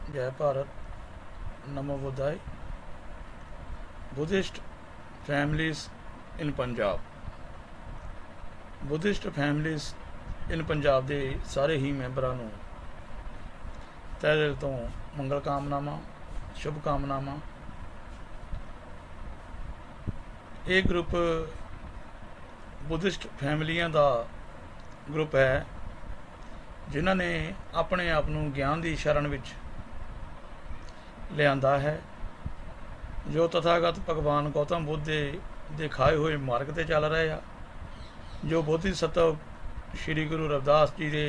जय भारत, नमो बुद्धाय। Buddhist families इन Punjab. Buddhist families इन पंजाब के सारे ही मैंबरां नूं तहे दिल तो मंगल कामनावां, शुभ कामनावां। ये ग्रुप बुद्धिस्ट फैमिलियां का ग्रुप है जिन्हां ने अपने आप नूं ज्ञान की शरण विच लिआंदा है, जो तथागत भगवान गौतम बुद्ध दे दिखाए हुए मार्ग ते चल रहे आ, जो बोधिसत्व श्री गुरु रविदास जी के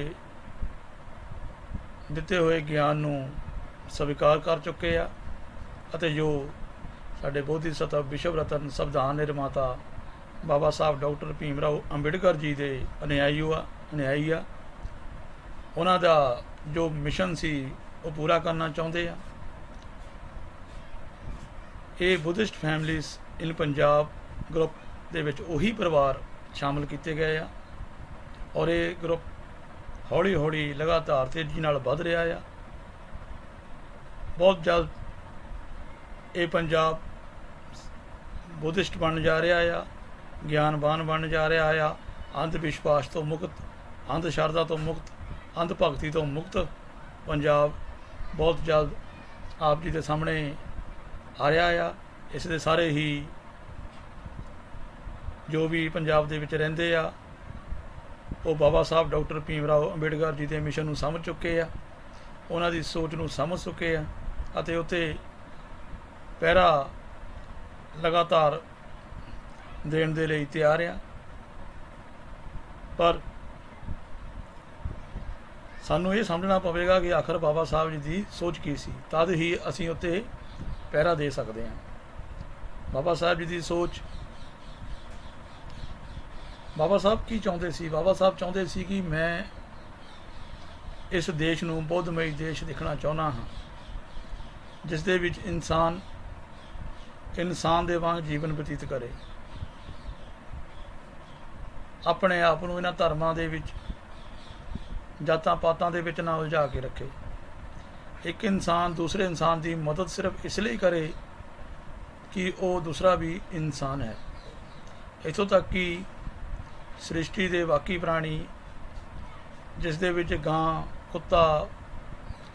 दिते हुए ज्ञान नूं स्वीकार कर चुके आ, अते जो साडे बोधिसत्व विश्व रतन संविधान निर्माता बाबा साहब डॉक्टर भीम राव अंबेडकर जी के अनुयायी आ, उन्हां दा जो मिशन सी वो पूरा करना चाहुंदे आ। ये बुद्धिस्ट फैमिलीज़ इन पंजाब ग्रुप दे विच उही परिवार शामिल किए गए आ और ये ग्रुप हौली हौली लगातार तेजी नाल वध रहा आ। बहुत जल्द ये पंजाब बुद्धिस्ट बन जा रहा आ, ज्ञानवान बन जा रहा आ, अंध विश्वास तो मुक्त, अंध श्रद्धा तो मुक्त, अंध भगती तो मुक्त पंजाब बहुत जल्द आप जी के सामने आ रहा आ। इस दे सारे ही जो भी पंजाब दे विच रहिंदे आ वो बाबा साहब डॉक्टर भीम राव अंबेडकर जी के मिशन नूं समझ चुके आ, उन्हां दी सोच नूं समझ चुके आ अते उत्ते पहरा लगातार देण दे लई तैयार आ। पर सानूं ये समझना पवेगा कि आखिर बाबा साहब जी की सोच की सी, तद ही असीं उत्ते पहरा दे सकते हैं। बाबा साहब जी की सोच, बाबा साहब की चाहते सी? बाबा साहब चाहते सी कि मैं इस देश नूं बौद्धमई देश देखना चाहुंदा हाँ, जिस दे विच इंसान इंसान दे वांग जीवन बतीत करे, अपने आप नूं इन्हां धर्मां दे विच जातां पातां दे विच ना उलझा के रखे। एक इंसान दूसरे इंसान की मदद सिर्फ इसलिए करे कि वो दूसरा भी इंसान है। इतों तक कि सृष्टि के बाकी प्राणी जिस दे विच गां, कुत्ता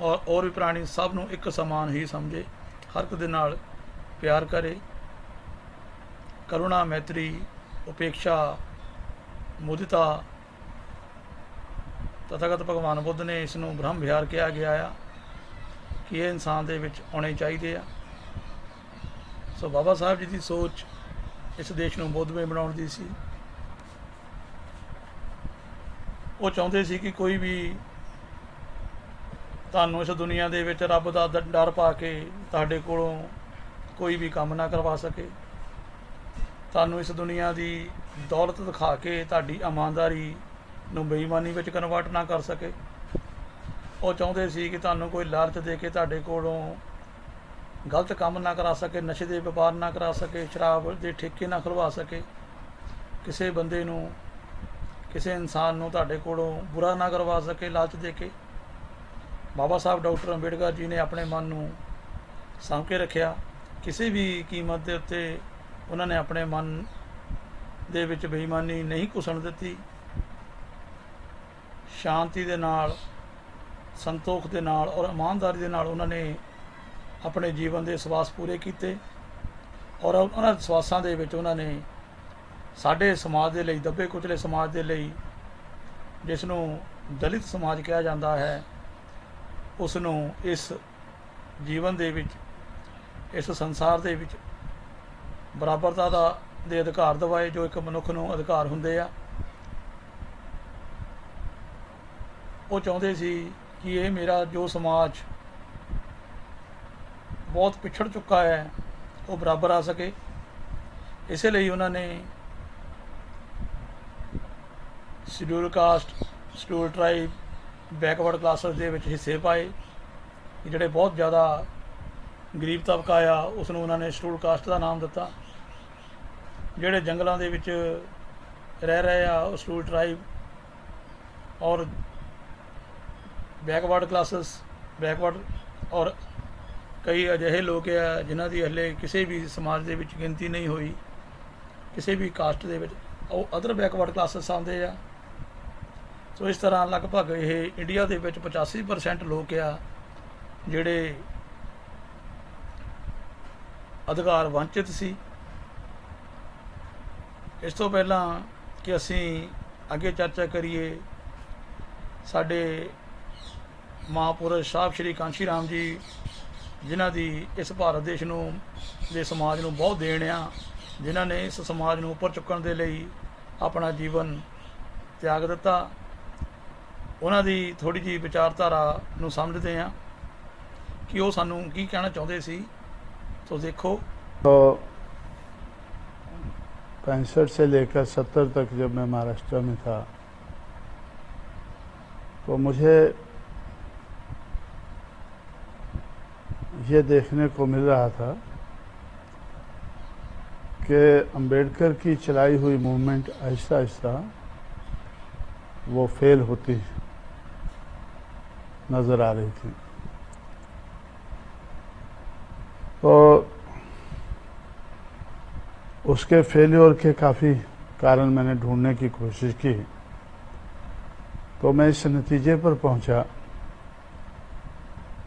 और भी प्राणी सब नूं एक समान ही समझे, हर एक दे नाल प्यार करे, करुणा, मैत्री, उपेक्षा, मुदिता। तथागत भगवान बुद्ध ने इसनूं ब्रह्म विहार कहा गया आ कि ये इंसान दे विच आने चाहिए आ। सो बाबा साहब जी की सोच इस देश नूं बौद्धमय बनाउण दी सी। वो चाहुंदे सी कि कोई भी तुहानूं इस दुनिया दे विच रब दा डर पा के तुहाडे कोलों कोई भी काम ना करवा सके, तुहानूं इस दुनिया की दौलत दिखा के तुहाडी ईमानदारी नूं बेईमानी विच कन्वर्ट ना कर सके। वो चाहुंदे सी कि तुहानूं कोई लालच दे के तुहाडे कोलों गलत काम ना करा सके, नशे के व्यापार ना करा सके, शराब के ठेके ना खुलवा सके, किसी बंदे नूं, किसी इंसान नूं तुहाडे कोलों बुरा ना करवा सके लालच दे के। बाबा साहब डॉक्टर अंबेडकर जी ने अपने मन नूं साਂਭ के रखिया, किसी भी कीमत के उत्ते उन्होंने अपने मन दे विच बेईमानी नहीं घुसन दिती। शांति दे नाल, संतोख दे नाल और ईमानदारी दे नाल उन्होंने अपने जीवन के सवास पूरे किए और उन्होंने सवासां दे विच उन्होंने साडे समाज के लिए, दबे कुचले समाज के लिए, जिसनों दलित समाज कहा जाता है, उसनों इस जीवन दे विच, इस संसार दे विच बराबरता दे अधिकार दवाए जो एक मनुख नूं अधिकार हुंदे आ। वो चाहुंदे सी कि ये मेरा जो समाज बहुत पिछड़ चुका है वो बराबर आ सके। इसलिए उन्होंने schedule caste, schedule tribe, backward classes के हिस्से पाए कि जिहड़े बहुत ज़्यादा गरीब तबका आ उसनूं उन्होंने शेड्यूल कास्ट का नाम दिता। जिहड़े जंगलों के विच रह रहे आ वो शेड्यूल ट्राइब और बैकवर्ड क्लासेस, बैकवर्ड ਔਰ ਕਈ ਅਜਿਹੇ ਲੋਕ ਆ ਜਿਨ੍ਹਾਂ ਦੀ ਹਲੇ ਕਿਸੇ ਵੀ ਸਮਾਜ ਦੇ ਵਿੱਚ ਗਿਣਤੀ ਨਹੀਂ ਹੋਈ, ਕਿਸੇ ਵੀ ਕਾਸਟ ਦੇ ਵਿੱਚ, ਉਹ ਅਦਰ ਬੈਕਵਰਡ ਕਲਾਸਿਸ ਆਉਂਦੇ ਆ। ਸੋ ਇਸ ਤਰ੍ਹਾਂ ਲਗਭਗ ਇਹ ਇੰਡੀਆ ਦੇ ਵਿੱਚ 85% ਲੋਕ ਆ ਜਿਹੜੇ ਅਧਿਕਾਰ ਵੰਚਿਤ ਸੀ। ਇਸ ਤੋਂ ਪਹਿਲਾਂ ਕਿ ਅਸੀਂ ਅੱਗੇ ਚਰਚਾ ਕਰੀਏ, ਸਾਡੇ ਮਹਾਂਪੁਰਸ਼ ਸਾਹਿਬ ਸ਼੍ਰੀ ਕਾਂਸ਼ੀ ਰਾਮ ਜੀ, ਜਿਨ੍ਹਾਂ ਦੀ ਇਸ ਭਾਰਤ ਦੇਸ਼ ਨੂੰ ਦੇ ਸਮਾਜ ਨੂੰ ਬਹੁਤ ਦੇਣ ਆ, ਜਿਨ੍ਹਾਂ ਨੇ ਇਸ ਸਮਾਜ ਨੂੰ ਉੱਪਰ ਚੁੱਕਣ ਦੇ ਲਈ ਆਪਣਾ ਜੀਵਨ ਤਿਆਗ ਦਿੱਤਾ, ਉਹਨਾਂ ਦੀ ਥੋੜ੍ਹੀ ਜਿਹੀ ਵਿਚਾਰਧਾਰਾ ਨੂੰ ਸਮਝਦੇ ਹਾਂ ਕਿ ਉਹ ਸਾਨੂੰ ਕੀ ਕਹਿਣਾ ਚਾਹੁੰਦੇ ਸੀ। तो देखो, तो 65 से लेकर 70 तक जब मैं महाराष्ट्र में था तो मुझे ये देखने को मिल रहा था कि अंबेडकर की चलाई हुई मूवमेंट आहिस्ता आहिस्ता वो फेल होती नज़र आ रही थी। तो उसके फेल्योर के काफ़ी कारण मैंने ढूंढने की कोशिश की, तो मैं इस नतीजे पर पहुंचा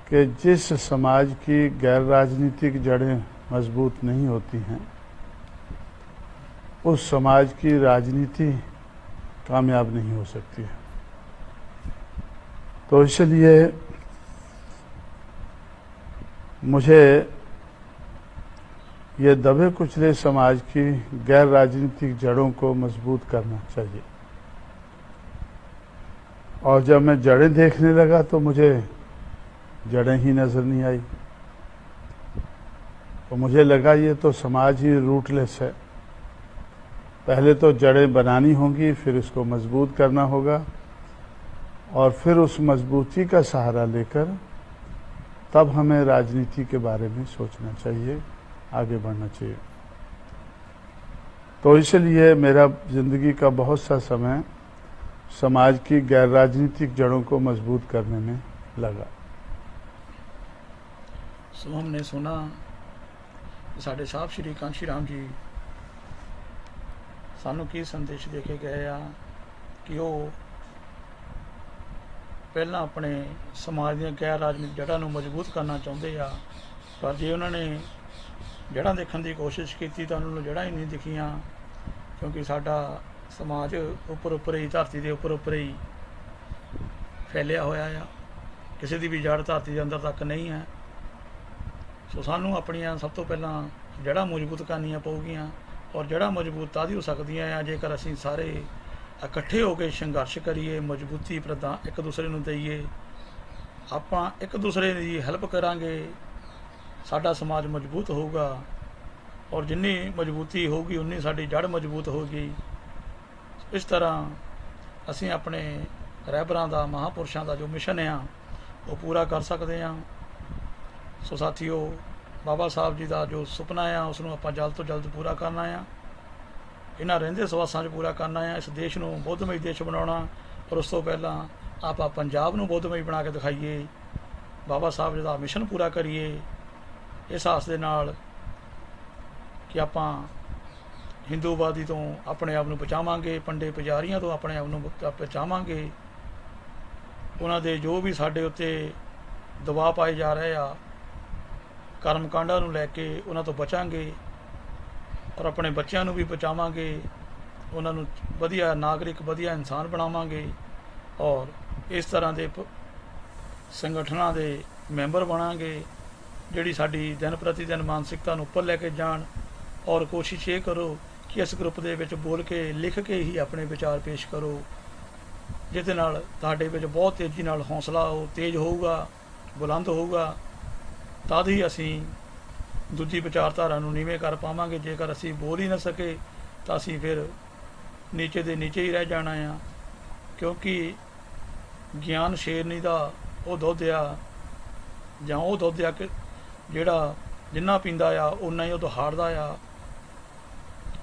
कि जिस समाज की गैर राजनीतिक जड़ें मजबूत नहीं होती हैं, उस समाज की राजनीति कामयाब नहीं हो सकती है। तो इसलिए मुझे ये दबे कुचले समाज की गैर राजनीतिक जड़ों को मजबूत करना चाहिए। और जब मैं जड़ें देखने लगा तो मुझे जड़ें ही नज़र नहीं आई। तो मुझे लगा ये तो समाज ही रूटलेस है, पहले तो जड़ें बनानी होंगी, फिर इसको मजबूत करना होगा, और फिर उस मजबूती का सहारा लेकर तब हमें राजनीति के बारे में सोचना चाहिए, आगे बढ़ना चाहिए। तो इसलिए मेरा ज़िंदगी का बहुत सा समय समाज की गैर राजनीतिक जड़ों को मजबूत करने में लगा। सो हमने सुना साढ़े साहब श्री कांशी राम जी सानू की संदेश दे के गए आ कि वो पहला अपने समाज दी गैर राजनीतिक जड़ां नूं मजबूत करना चाहुंदे आ, पर जे उन्होंने जड़ां देखण की कोशिश की तो उन्होंने जड़ां ही नहीं दिखियां, क्योंकि साडा समाज उपर उपर ही, धरती के उपर उपर ही फैलिया होया आ, किसी की भी जड़ धरती के अंदर तक नहीं है। सो सानू अपनियां सब तो पहला जड़ां मजबूत करनियां पऊगियां, और जड़ां मजबूत तां हो सकदियां आ जेकर असीं सारे इकट्ठे होकर संघर्ष करिए, मजबूती प्रदान एक दूसरे नूं दईए, आपां एक दूसरे की हैल्प करांगे, साडा समाज मजबूत होगा, और जिन्नी मजबूती होगी उन्नी साडी जड़ मजबूत होगी। इस तरह असीं अपने रहबरां दा, महापुरुषां दा जो मिशन आ वो पूरा कर सकते हैं। सो साथियों, बाबा साहब जी का जो सुपना आ उसनूं आपां जल्द तो जल्द पूरा करना आ, इन्हां रहिंदे सवासां 'च पूरा करना है। इस देश नूं बौद्धमई देश बनाउणा, और उस तो पहलां आपां पंजाब नूं बौद्धमई बना के दिखाईए, बाबा साहब जी का मिशन पूरा करिए, इस आस दे नाल कि आपां हिंदूवादी तो अपने आप नूं बचावांगे, पंडे पुजारियां तो अपने आप नूं बचावांगे, उन्हां दे जो भी साडे उत्ते दबाव पाए जा रहे आ कर्म कांडां नूं लैके उन्हां तो बचांगे, और अपने बच्चों नूं भी बचावांगे, उन्हां नूं वधिया नागरिक, वधिया इंसान बनावांगे, और इस तरह के संगठनां दे मैंबर बनांगे जिहड़ी साडी दिन प्रति दिन मानसिकता नूं उपर लैके जाण। और कोशिश ये करो कि इस ग्रुप दे विच बोल के लिख के ही अपने विचार पेश करो, जिहदे नाल तुहाडे विच बहुत तेज़ी नाल हौसला तेज़ होऊगा, बुलंद होऊगा, तद ही असीं दूजी विचारधारा नूं नीवें कर पावांगे। जेकर असीं बोल ही ना सके तो असीं फिर नीचे दे नीचे ही रह जाना आ, क्योंकि ज्ञान शेरनी दा वो दुध आ, जां वो दुध आ कि जिहड़ा जिन्ना पींदा आ उन्ना ही उह हारदा आ।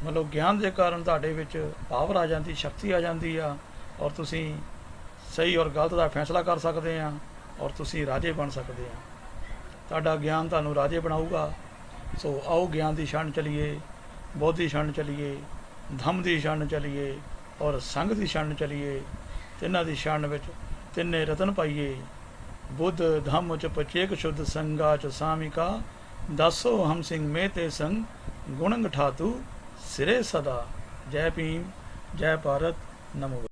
मतलब ज्ञान के कारण तुहाडे विच पावर आ जाती, शक्ति आ जाती आ, और तुसीं सही और गलत का फैसला कर सकते हैं, और तुसीं राजे बन सकते हैं। ਤੁਹਾਡਾ ਗਿਆਨ ਤੁਹਾਨੂੰ ਰਾਜੇ ਬਣਾਊਗਾ। ਸੋ ਆਓ ਗਿਆਨ ਦੀ ਛਣ ਚਲੀਏ, ਬੋਧ ਦੀ ਛਣ ਚਲੀਏ, ਧੰਮ ਦੀ ਛਣ ਚਲੀਏ ਔਰ ਸੰਗ ਦੀ ਛਣ ਚਲੀਏ। ਤਿੰਨਾਂ ਦੀ ਛਣ ਵਿੱਚ ਤਿੰਨੇ ਰਤਨ ਪਾਈਏ। ਬੁੱਧ ਧੰਮ ਚ ਪਚੇਕ ਸ਼ੁੱਧ ਸੰਗਾ ਚ ਸਾਮਿਕਾ। ਦਾਸੋ ਹਮ ਸਿੰਘ ਮੇਂ ਤੇ ਸੰਗ ਗੁਣੰਗ ਠਾਤੂ ਸਿਰੇ ਸਦਾ। ਜੈ ਭੀਮ, ਜੈ ਭਾਰਤ, ਨਮੋ।